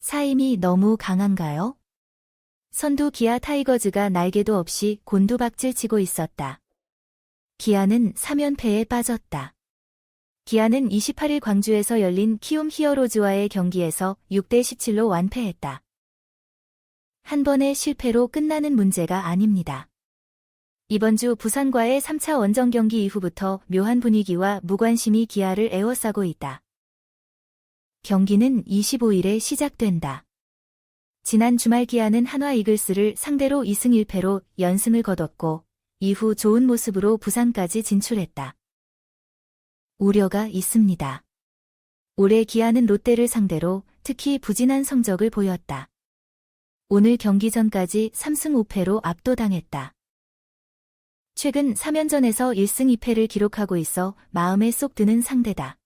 사임이 너무 강한가요? 선두 기아 타이거즈가 날개도 없이 곤두박질 치고 있었다. 기아는 3연패에 빠졌다. 기아는 28일 광주에서 열린 키움 히어로즈와의 경기에서 6대 17로 완패했다. 한 번의 실패로 끝나는 문제가 아닙니다. 이번 주 부산과의 3차 원정 경기 이후부터 묘한 분위기와 무관심이 기아를 에워싸고 있다. 경기는 25일에 시작된다. 지난 주말 기아는 한화 이글스를 상대로 2승 1패로 연승을 거뒀고 이후 좋은 모습으로 부산까지 진출했다. 우려가 있습니다. 올해 기아는 롯데를 상대로 특히 부진한 성적을 보였다. 오늘 경기 전까지 3승 5패로 압도당했다. 최근 3연전에서 1승 2패를 기록하고 있어 마음에 쏙 드는 상대다.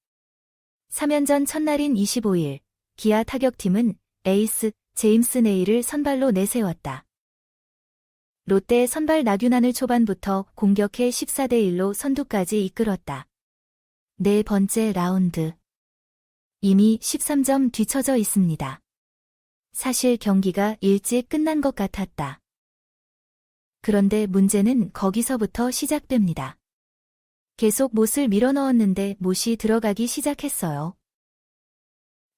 3연전 첫날인 25일, 기아 타격팀은 에이스 제임스 네일을 선발로 내세웠다. 롯데 선발 나균안을 초반부터 공격해 14대 1로 선두까지 이끌었다. 네 번째 라운드. 이미 13점 뒤처져 있습니다. 사실 경기가 일찍 끝난 것 같았다. 그런데 문제는 거기서부터 시작됩니다. 계속 못을 밀어넣었는데 못이 들어가기 시작했어요.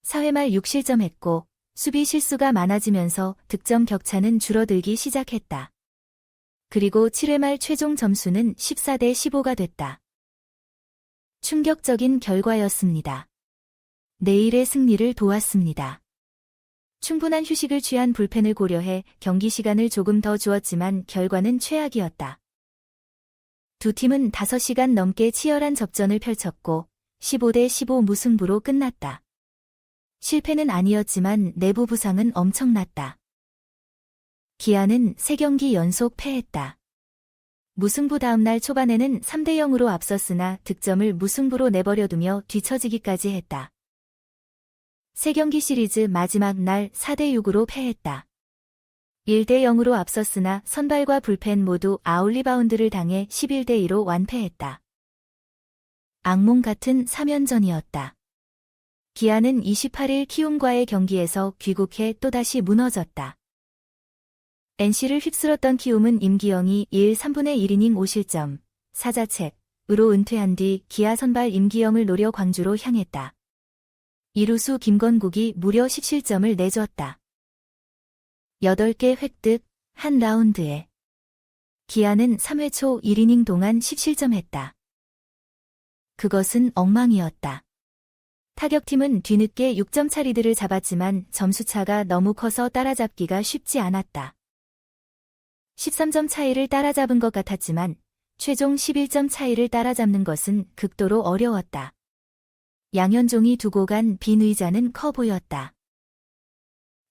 4회 말 6실점했고 수비 실수가 많아지면서 득점 격차는 줄어들기 시작했다. 그리고 7회 말 최종 점수는 14대 15가 됐다. 충격적인 결과였습니다. 내일의 승리를 도왔습니다. 충분한 휴식을 취한 불펜을 고려해 경기 시간을 조금 더 주었지만 결과는 최악이었다. 두 팀은 5시간 넘게 치열한 접전을 펼쳤고 15대 15 무승부로 끝났다. 실패는 아니었지만 내부 부상은 엄청났다. 기아는 3경기 연속 패했다. 무승부 다음날 초반에는 3대 0으로 앞섰으나 득점을 무승부로 내버려두며 뒤처지기까지 했다. 3경기 시리즈 마지막 날 4대 6으로 패했다. 1대 0으로 앞섰으나 선발과 불펜 모두 아웃리바운드를 당해 11대 2로 완패했다. 악몽 같은 3연전이었다. 기아는 28일 키움과의 경기에서 귀국해 또다시 무너졌다. NC를 휩쓸었던 키움은 임기영이 1, 3분의 1이닝 5실점, 4자책으로 은퇴한 뒤 기아 선발 임기영을 노려 광주로 향했다. 이루수 김건국이 무려 10실점을 내줬다. 8개 획득, 한 라운드에. 기아는 3회 초 1이닝 동안 10실점했다. 그것은 엉망이었다. 타격팀은 뒤늦게 6점 차리들을 잡았지만 점수차가 너무 커서 따라잡기가 쉽지 않았다. 13점 차이를 따라잡은 것 같았지만 최종 11점 차이를 따라잡는 것은 극도로 어려웠다. 양현종이 두고 간 빈 의자는 커 보였다.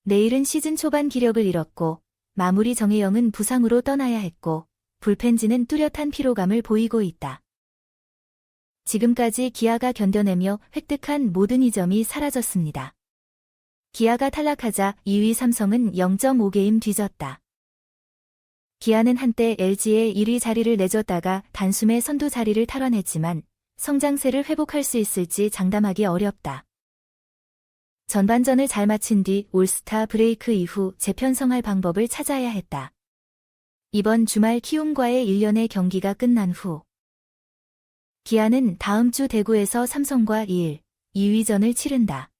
내일은 시즌 초반 기력을 잃었고 마무리 정혜영은 부상으로 떠나야 했고 불펜진은 뚜렷한 피로감을 보이고 있다. 지금까지 기아가 견뎌내며 획득한 모든 이점이 사라졌습니다. 기아가 탈락하자 2위 삼성은 0.5게임 뒤졌다. 기아는 한때 LG에 1위 자리를 내줬다가 단숨에 선두 자리를 탈환했지만 성장세를 회복할 수 있을지 장담하기 어렵다. 전반전을 잘 마친 뒤 올스타 브레이크 이후 재편성할 방법을 찾아야 했다. 이번 주말 키움과의 1년의 경기가 끝난 후 기아는 다음 주 대구에서 삼성과 2위전을 치른다.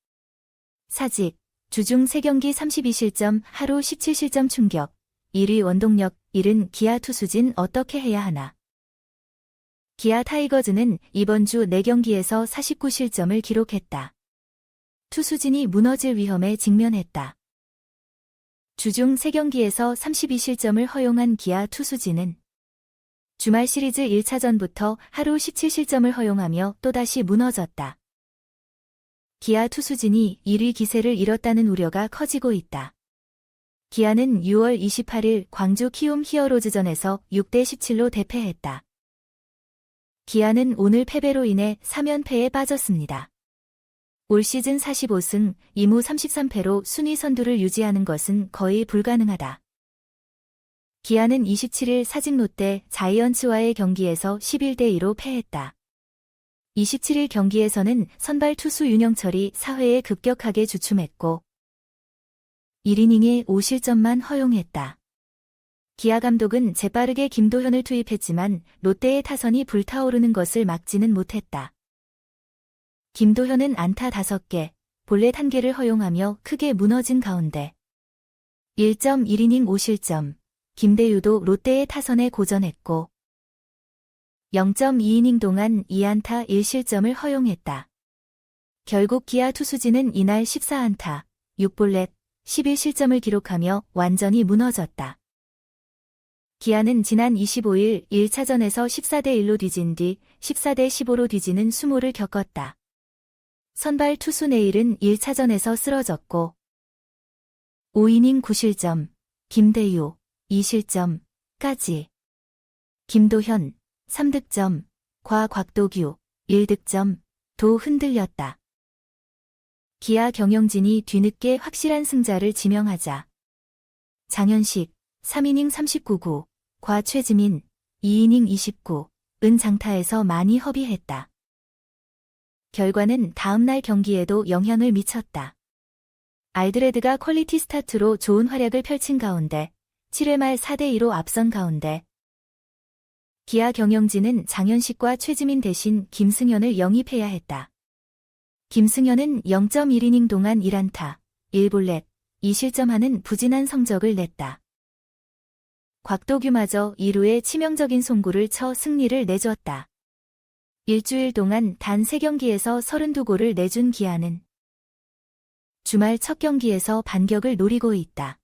사직, 주중 3경기 32실점, 하루 17실점 충격, 1위 원동력, 1은 기아 투수진 어떻게 해야 하나. 기아 타이거즈는 이번 주 4경기에서 49실점을 기록했다. 투수진이 무너질 위험에 직면했다. 주중 3경기에서 32실점을 허용한 기아 투수진은 주말 시리즈 1차전부터 하루 17실점을 허용하며 또다시 무너졌다. 기아 투수진이 1위 기세를 잃었다는 우려가 커지고 있다. 기아는 6월 28일 광주 키움 히어로즈전에서 6대 17로 대패했다. 기아는 오늘 패배로 인해 3연패에 빠졌습니다. 올 시즌 45승, 2무 33패로 순위 선두를 유지하는 것은 거의 불가능하다. 기아는 27일 사직 롯데 자이언츠와의 경기에서 11대 2로 패했다. 27일 경기에서는 선발 투수 윤영철이 4회에 급격하게 주춤했고 1이닝에 5실점만 허용했다. 기아 감독은 재빠르게 김도현을 투입했지만 롯데의 타선이 불타오르는 것을 막지는 못했다. 김도현은 안타 5개, 볼넷 1개를 허용하며 크게 무너진 가운데 1.1이닝 5실점, 김대유도 롯데의 타선에 고전했고 0.2이닝 동안 2안타 1실점을 허용했다. 결국 기아 투수진은 이날 14안타, 6볼넷, 11실점을 기록하며 완전히 무너졌다. 기아는 지난 25일 1차전에서 14대1로 뒤진 뒤 14대15로 뒤지는 수모를 겪었다. 선발 투수 네일은 1차전에서 쓰러졌고 5이닝 9실점, 김대유 2실점까지 김도현 3득점, 곽도규 1득점, 도 흔들렸다. 기아 경영진이 뒤늦게 확실한 승자를 지명하자 장현식 3이닝 39구, 최지민 2이닝 29은 장타에서 많이 허비했다. 결과는 다음날 경기에도 영향을 미쳤다. 알드레드가 퀄리티 스타트로 좋은 활약을 펼친 가운데 7회 말 4대2로 앞선 가운데 기아 경영진은 장현식과 최지민 대신 김승현을 영입해야 했다. 김승현은 0.1이닝 동안 1안타, 1볼넷, 2실점하는 부진한 성적을 냈다. 곽도규마저 2루에 치명적인 송구를 쳐 승리를 내줬다. 일주일 동안 단 3경기에서 32골을 내준 기아는 주말 첫 경기에서 반격을 노리고 있다.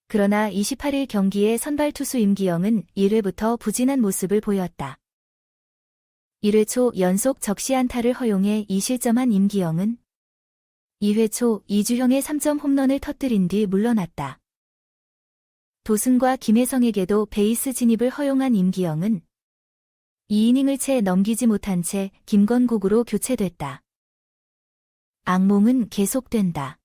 그러나 28일 경기의 선발 투수 임기영은 1회부터 부진한 모습을 보였다. 1회 초 연속 적시안타를 허용해 2실점한 임기영은 2회 초 이주형의 3점 홈런을 터뜨린 뒤 물러났다. 도승과 김혜성에게도 베이스 진입을 허용한 임기영은 2이닝을 채 넘기지 못한 채 김건국으로 교체됐다. 악몽은 계속된다.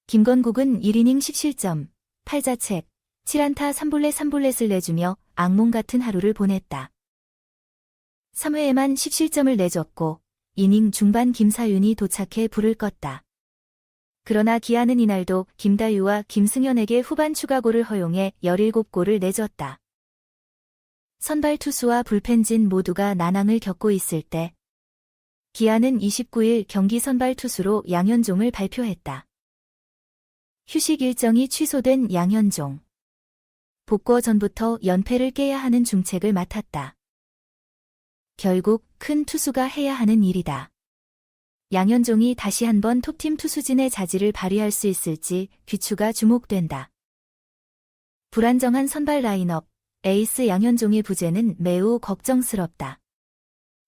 김건국은 1이닝 10실점, 8자책, 7안타 3볼넷을 내주며 악몽 같은 하루를 보냈다. 3회에만 10실점을 내줬고 이닝 중반 김사윤이 도착해 불을 껐다. 그러나 기아는 이날도 김다유와 김승현에게 후반 추가골을 허용해 17골을 내줬다. 선발 투수와 불펜진 모두가 난항을 겪고 있을 때 기아는 29일 경기 선발 투수로 양현종을 발표했다. 휴식 일정이 취소된 양현종. 복거 전부터 연패를 깨야 하는 중책을 맡았다. 결국 큰 투수가 해야 하는 일이다. 양현종이 다시 한번 톱팀 투수진의 자질을 발휘할 수 있을지 귀추가 주목된다. 불안정한 선발 라인업, 에이스 양현종의 부재는 매우 걱정스럽다.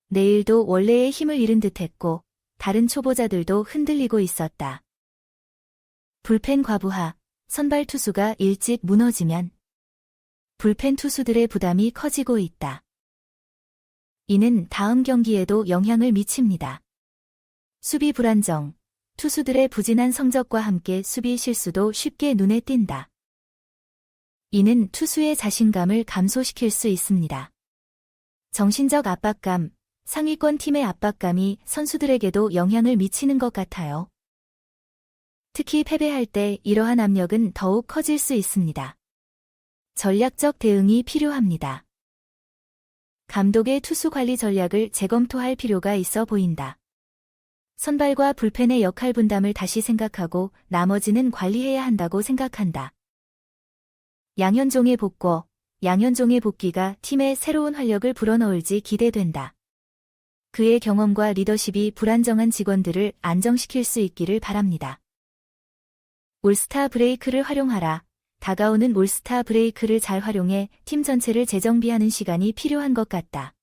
내일도 원래의 힘을 잃은 듯했고 다른 초보자들도 흔들리고 있었다. 불펜 과부하, 선발 투수가 일찍 무너지면 불펜 투수들의 부담이 커지고 있다. 이는 다음 경기에도 영향을 미칩니다. 수비 불안정, 투수들의 부진한 성적과 함께 수비 실수도 쉽게 눈에 띈다. 이는 투수의 자신감을 감소시킬 수 있습니다. 정신적 압박감, 상위권 팀의 압박감이 선수들에게도 영향을 미치는 것 같아요. 특히 패배할 때 이러한 압력은 더욱 커질 수 있습니다. 전략적 대응이 필요합니다. 감독의 투수 관리 전략을 재검토할 필요가 있어 보인다. 선발과 불펜의 역할 분담을 다시 생각하고 나머지는 관리해야 한다고 생각한다. 양현종의 복귀, 양현종의 복귀가 팀에 새로운 활력을 불어넣을지 기대된다. 그의 경험과 리더십이 불안정한 직원들을 안정시킬 수 있기를 바랍니다. 올스타 브레이크를 활용하라. 다가오는 올스타 브레이크를 잘 활용해 팀 전체를 재정비하는 시간이 필요한 것 같다.